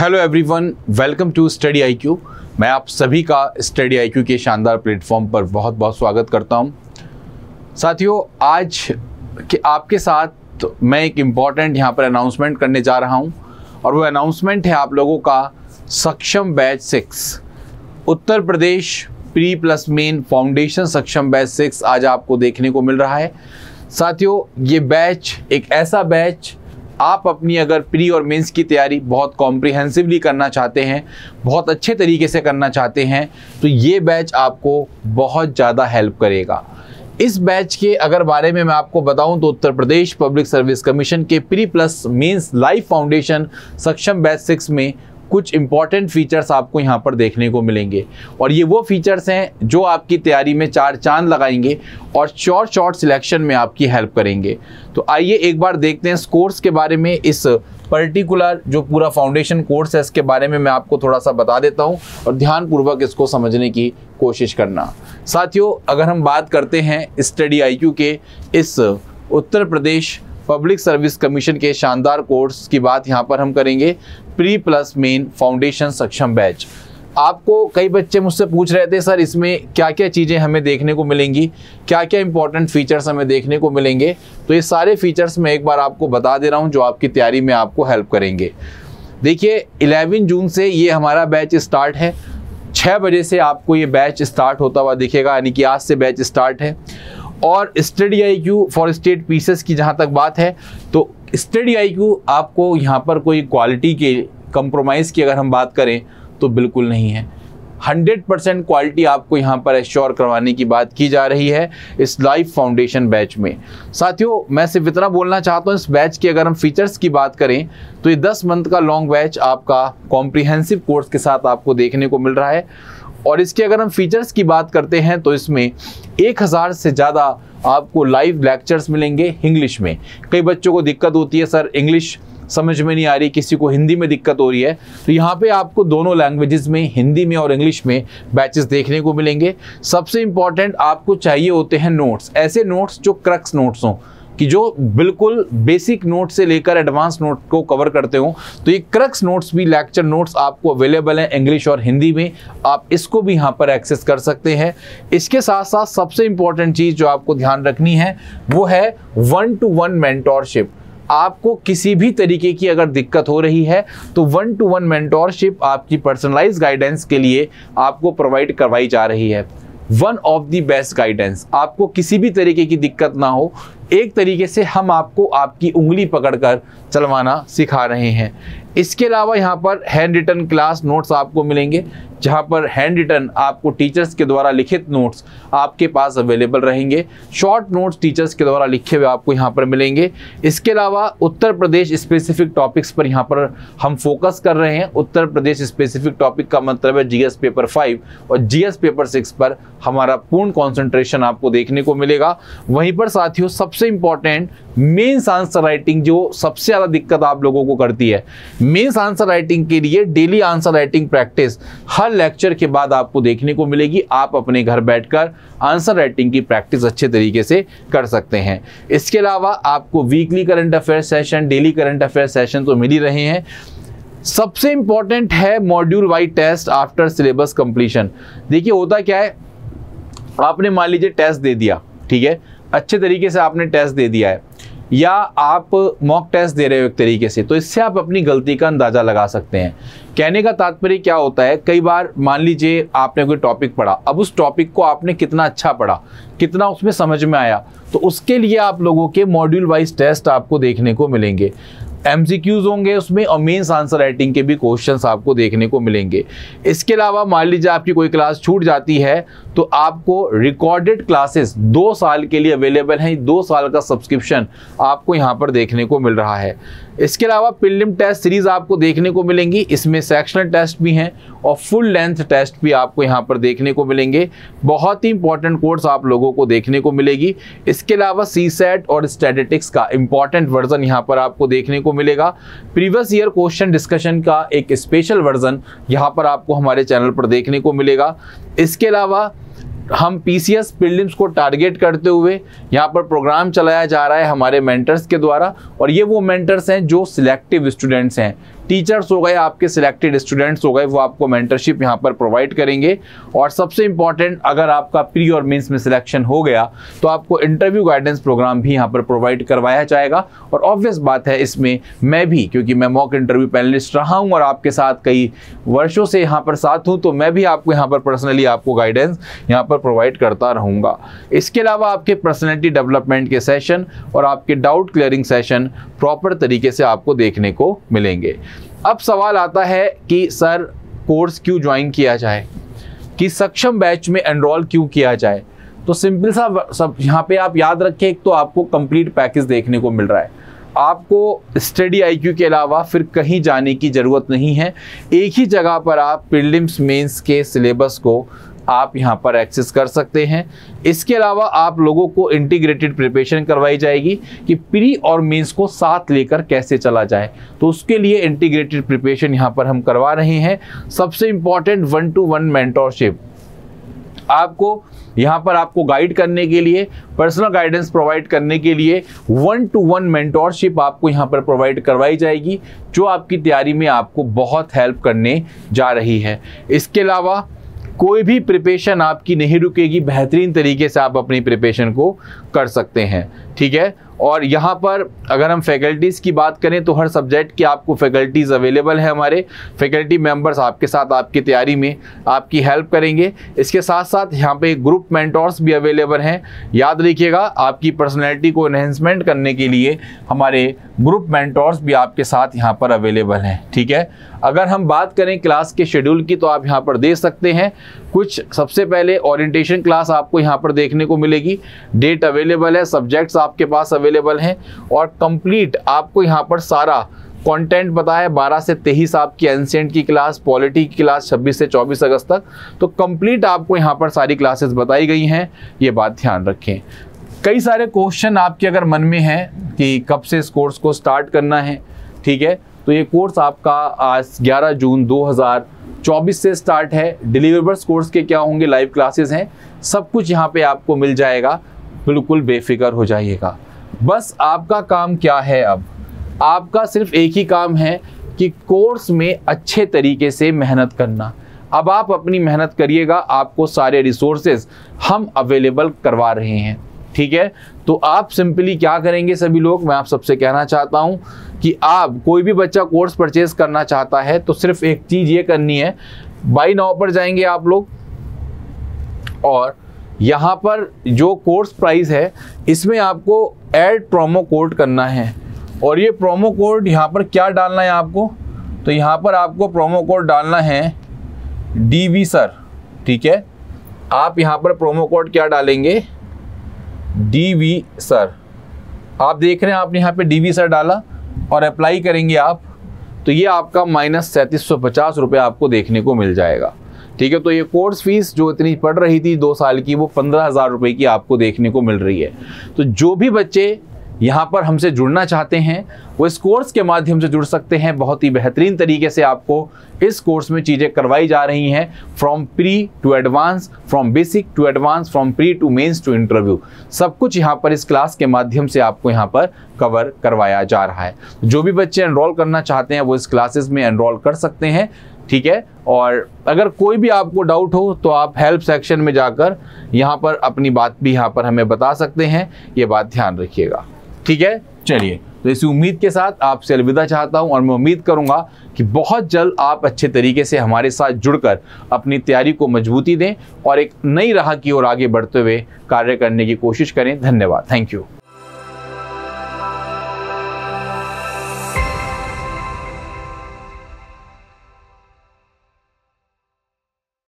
Hello everyone, welcome to study IQ. मैं आप सभी का स्टडी आईक्यू के शानदार प्लेटफॉर्म पर बहुत बहुत स्वागत करता हूं। साथियों, आज के आपके साथ मैं एक इम्पॉर्टेंट यहां पर अनाउंसमेंट करने जा रहा हूं और वो अनाउंसमेंट है आप लोगों का सक्षम batch 6 Uttar Pradesh pre plus main foundation Saksham batch 6 आज आपको देखने को मिल रहा है। साथियों, ये बैच एक ऐसा बैच आप अपनी अगर प्री और मेंस की तैयारी बहुत कॉम्प्रिहेंसिवली करना चाहते हैं, बहुत अच्छे तरीके से करना चाहते हैं, तो ये बैच आपको बहुत ज़्यादा हेल्प करेगा। इस बैच के अगर बारे में मैं आपको बताऊं तो Uttar Pradesh public service commission के pre plus mains life foundation Saksham batch 6 में कुछ इंपॉर्टेंट फीचर्स आपको यहाँ पर देखने को मिलेंगे और ये वो फीचर्स हैं जो आपकी तैयारी में चार चांद लगाएंगे और शॉर्ट सिलेक्शन में आपकी हेल्प करेंगे। तो आइए एक बार देखते हैं इस कोर्स के बारे में। इस पर्टिकुलर जो पूरा फाउंडेशन कोर्स है इसके बारे में मैं आपको थोड़ा सा बता देता हूँ और ध्यानपूर्वक इसको समझने की कोशिश करना। साथियों, अगर हम बात करते हैं स्टडी आईक्यू के इस उत्तर प्रदेश पब्लिक सर्विस कमीशन के शानदार कोर्स की बात यहाँ पर हम करेंगे, pre plus main foundation Saksham batch. आपको कई बच्चे मुझसे पूछ रहे थे, सर इसमें क्या क्या चीज़ें हमें देखने को मिलेंगी, क्या क्या इंपॉर्टेंट फीचर्स हमें देखने को मिलेंगे। तो ये सारे फीचर्स मैं एक बार आपको बता दे रहा हूँ जो आपकी तैयारी में आपको हेल्प करेंगे। देखिए, 11 जून से ये हमारा बैच स्टार्ट है। 6 बजे से आपको ये बैच स्टार्ट होता हुआ दिखेगा, यानी कि आज से बैच स्टार्ट है। और study IQ for state pieces की जहाँ तक बात है तो स्टडी आईक्यू आपको यहाँ पर कोई क्वालिटी के कंप्रोमाइज़ की अगर हम बात करें तो बिल्कुल नहीं है। 100% क्वालिटी आपको यहाँ पर एश्योर करवाने की बात की जा रही है इस लाइफ फाउंडेशन बैच में। साथियों, मैं सिर्फ इतना बोलना चाहता हूँ, इस बैच की अगर हम फीचर्स की बात करें तो ये 10 मंथ का लॉन्ग बैच आपका कॉम्प्रिहेंसिव कोर्स के साथ आपको देखने को मिल रहा है। और इसके अगर हम फीचर्स की बात करते हैं तो इसमें 1000 से ज़्यादा आपको लाइव लेक्चर्स मिलेंगे इंग्लिश में। कई बच्चों को दिक्कत होती है, सर इंग्लिश समझ में नहीं आ रही, किसी को हिंदी में दिक्कत हो रही है, तो यहाँ पे आपको दोनों लैंग्वेजेस में, हिंदी में और इंग्लिश में बैचेस देखने को मिलेंगे। सबसे इम्पॉर्टेंट आपको चाहिए होते हैं नोट्स, ऐसे नोट्स जो क्रक्स नोट्स हों, कि जो बिल्कुल बेसिक नोट से लेकर एडवांस नोट को कवर करते हो। तो ये क्रक्स नोट्स भी, लेक्चर नोट्स आपको अवेलेबल हैं इंग्लिश और हिंदी में, आप इसको भी यहाँ पर एक्सेस कर सकते हैं। इसके साथ साथ सबसे इम्पॉर्टेंट चीज़ जो आपको ध्यान रखनी है वो है 1-to-1 मेंटोरशिप। आपको किसी भी तरीके की अगर दिक्कत हो रही है तो 1-to-1 मेंटोरशिप आपकी पर्सनलाइज गाइडेंस के लिए आपको प्रोवाइड करवाई जा रही है। One of the best guidance, आपको किसी भी तरीके की दिक्कत ना हो, एक तरीके से हम आपको आपकी उंगली पकड़कर चलवाना सिखा रहे हैं। इसके अलावा यहाँ पर हैंड रिटन क्लास नोट्स आपको मिलेंगे, जहाँ पर हैंड रिटन आपको टीचर्स के द्वारा लिखित नोट्स आपके पास अवेलेबल रहेंगे। शॉर्ट नोट्स टीचर्स के द्वारा लिखे हुए आपको यहाँ पर मिलेंगे। इसके अलावा उत्तर प्रदेश स्पेसिफिक टॉपिक्स पर यहाँ पर हम फोकस कर रहे हैं। उत्तर प्रदेश स्पेसिफिक टॉपिक का मतलब है जीएस पेपर 5 और जीएस पेपर 6 पर हमारा पूर्ण कॉन्सेंट्रेशन आपको देखने को मिलेगा। वहीं पर साथियों, सबसे इंपॉर्टेंट मेंस आंसर राइटिंग जो सबसे ज़्यादा दिक्कत आप लोगों को करती है, मेंस आंसर राइटिंग के लिए डेली आंसर राइटिंग प्रैक्टिस हर लेक्चर के बाद आपको देखने को मिलेगी। आप अपने घर बैठकर आंसर राइटिंग की प्रैक्टिस अच्छे तरीके से कर सकते हैं। इसके अलावा आपको weekly current affair session, daily current affair session तो मिल ही रहे हैं। सबसे इंपॉर्टेंट है module wise test after syllabus completion. देखिए, होता क्या है, आपने मान लीजिए टेस्ट दे दिया, ठीक है, अच्छे तरीके से आपने टेस्ट दे दिया है, या आप मॉक टेस्ट दे रहे हो एक तरीके से, तो इससे आप अपनी गलती का अंदाज़ा लगा सकते हैं। कहने का तात्पर्य क्या होता है, कई बार मान लीजिए आपने कोई टॉपिक पढ़ा, अब उस टॉपिक को आपने कितना अच्छा पढ़ा, कितना उसमें समझ में आया, तो उसके लिए आप लोगों के मॉड्यूल वाइज टेस्ट आपको देखने को मिलेंगे। MCQs होंगे उसमें और मेंस आंसर राइटिंग के भी क्वेश्चंस आपको देखने को मिलेंगे। इसके अलावा मान लीजिए आपकी कोई क्लास छूट जाती है तो आपको रिकॉर्डेड क्लासेस 2 साल के लिए अवेलेबल हैं। 2 साल का सब्सक्रिप्शन आपको यहाँ पर देखने को मिल रहा है। इसके अलावा प्रीलिम टेस्ट सीरीज आपको देखने को मिलेंगी, इसमें सेक्शनल टेस्ट भी हैं और फुल लेंथ टेस्ट भी आपको यहाँ पर देखने को मिलेंगे। बहुत ही इंपॉर्टेंट कोर्स आप लोगों को देखने को मिलेगी। इसके अलावा CSAT और स्टैटिस्टिक्स का इंपॉर्टेंट वर्जन यहाँ पर आपको देखने को मिलेगा। प्रीवियस ईयर क्वेश्चन डिस्कशन का एक स्पेशल वर्जन यहाँ पर आपको हमारे चैनल पर देखने को मिलेगा। इसके अलावा हम PCS प्रीलिम्स को टारगेट करते हुए यहाँ पर प्रोग्राम चलाया जा रहा है हमारे मेंटर्स के द्वारा, और ये वो मेंटर्स हैं जो सिलेक्टिव स्टूडेंट्स हैं। टीचर्स हो गए, आपके सिलेक्टेड स्टूडेंट्स हो गए, वो आपको मेंटरशिप यहाँ पर प्रोवाइड करेंगे। और सबसे इंपॉर्टेंट, अगर आपका प्री और मेंस में सिलेक्शन हो गया तो आपको इंटरव्यू गाइडेंस प्रोग्राम भी यहाँ पर प्रोवाइड करवाया जाएगा। और ऑब्वियस बात है, इसमें मैं भी, क्योंकि मैं मॉक इंटरव्यू पैनलिस्ट रहा हूँ और आपके साथ कई वर्षों से यहाँ पर साथ हूँ, तो मैं भी आपको यहाँ पर पर्सनली आपको गाइडेंस यहाँ पर प्रोवाइड करता रहूँगा। इसके अलावा आपके पर्सनैलिटी डेवलपमेंट के सेशन और आपके डाउट क्लियरिंग सेशन प्रॉपर तरीके से आपको देखने को मिलेंगे। अब सवाल आता है कि सर कोर्स क्यों ज्वाइन किया जाए, कि सक्षम बैच में एनरोल क्यों किया जाए। तो सिंपल सा सब यहाँ पे आप याद रखें, एक तो आपको कंप्लीट पैकेज देखने को मिल रहा है, आपको स्टडी आईक्यू के अलावा फिर कहीं जाने की ज़रूरत नहीं है। एक ही जगह पर आप प्रीलिम्स मेंस के सिलेबस को आप यहाँ पर एक्सेस कर सकते हैं। इसके अलावा आप लोगों को इंटीग्रेटेड प्रिपरेशन करवाई जाएगी कि प्री और मेंस को साथ लेकर कैसे चला जाए, तो उसके लिए इंटीग्रेटेड प्रिपरेशन यहाँ पर हम करवा रहे हैं। सबसे इम्पॉर्टेंट 1-to-1 मेंटरशिप, आपको यहाँ पर आपको गाइड करने के लिए, पर्सनल गाइडेंस प्रोवाइड करने के लिए 1-to-1 मेंटरशिप आपको यहाँ पर प्रोवाइड करवाई जाएगी, जो आपकी तैयारी में आपको बहुत हेल्प करने जा रही है। इसके अलावा कोई भी प्रिपरेशन आपकी नहीं रुकेगी, बेहतरीन तरीके से आप अपनी प्रिपरेशन को कर सकते हैं, ठीक है। और यहाँ पर अगर हम फैकल्टीज़ की बात करें तो हर सब्जेक्ट की आपको फैकल्टीज़ अवेलेबल है। हमारे फैकल्टी मेंबर्स आपके साथ आपकी तैयारी में आपकी हेल्प करेंगे। इसके साथ साथ यहाँ पे ग्रुप मेंटर्स भी अवेलेबल हैं। याद रखिएगा, आपकी पर्सनैलिटी को एनहेंसमेंट करने के लिए हमारे ग्रुप मेंटर्स भी आपके साथ यहाँ पर अवेलेबल हैं, ठीक है। अगर हम बात करें क्लास के शेड्यूल की तो आप यहाँ पर देख सकते हैं कुछ। सबसे पहले ओरिएंटेशन क्लास आपको यहाँ पर देखने को मिलेगी, डेट अवेलेबल है, सब्जेक्ट्स आपके पास अवेलेबल हैं और कंप्लीट आपको यहाँ पर सारा कंटेंट पता है। 12 से 23 आपकी एंशिएंट की क्लास, पॉलिटी की क्लास 26 से 24 अगस्त तक, तो कंप्लीट आपको यहाँ पर सारी क्लासेस बताई गई हैं, ये बात ध्यान रखें। कई सारे क्वेश्चन आपके अगर मन में हैं कि कब से इस कोर्स को स्टार्ट करना है, ठीक है, तो ये कोर्स आपका आज 11 जून 2024 से स्टार्ट है। डिलीवरेबल्स कोर्स के क्या होंगे, लाइव क्लासेस हैं, सब कुछ यहाँ पे आपको मिल जाएगा, बिल्कुल बेफिक्र हो जाइएगा। बस आपका काम क्या है, अब आपका सिर्फ एक ही काम है कि कोर्स में अच्छे तरीके से मेहनत करना। अब आप अपनी मेहनत करिएगा, आपको सारे रिसोर्सेज हम अवेलेबल करवा रहे हैं, ठीक है। तो आप सिंपली क्या करेंगे, सभी लोग, मैं आप सबसे कहना चाहता हूं कि आप, कोई भी बच्चा कोर्स परचेज करना चाहता है तो सिर्फ एक चीज़ ये करनी है, बाय नाउ पर जाएंगे आप लोग और यहाँ पर जो कोर्स प्राइस है इसमें आपको ऐड प्रोमो कोड करना है। और ये प्रोमो कोड यहाँ पर क्या डालना है आपको, तो यहाँ पर आपको प्रोमो कोड डालना है DV सर, ठीक है। आप यहाँ पर प्रोमो कोड क्या डालेंगे, DV सर। आप देख रहे हैं, आपने यहाँ पे DV सर डाला और अप्लाई करेंगे आप, तो ये आपका -3750 रुपये आपको देखने को मिल जाएगा, ठीक है। तो ये कोर्स फीस जो इतनी पड़ रही थी 2 साल की, वो 15,000 रुपये की आपको देखने को मिल रही है। तो जो भी बच्चे यहाँ पर हमसे जुड़ना चाहते हैं वो इस कोर्स के माध्यम से जुड़ सकते हैं। बहुत ही बेहतरीन तरीके से आपको इस कोर्स में चीज़ें करवाई जा रही हैं, from pre to advance, from basic to advance, from pre to mains to interview, सब कुछ यहाँ पर इस क्लास के माध्यम से आपको यहाँ पर कवर करवाया जा रहा है। जो भी बच्चे एनरोल करना चाहते हैं वो इस क्लासेस में एनरोल कर सकते हैं, ठीक है। और अगर कोई भी आपको डाउट हो तो आप हेल्प सेक्शन में जाकर यहाँ पर अपनी बात भी यहाँ पर हमें बता सकते हैं, ये बात ध्यान रखिएगा, ठीक है। चलिए, तो इसी उम्मीद के साथ आपसे अलविदा चाहता हूं और मैं उम्मीद करूंगा कि बहुत जल्द आप अच्छे तरीके से हमारे साथ जुड़कर अपनी तैयारी को मजबूती दें और एक नई राह की ओर आगे बढ़ते हुए कार्य करने की कोशिश करें। धन्यवाद, थैंक यू।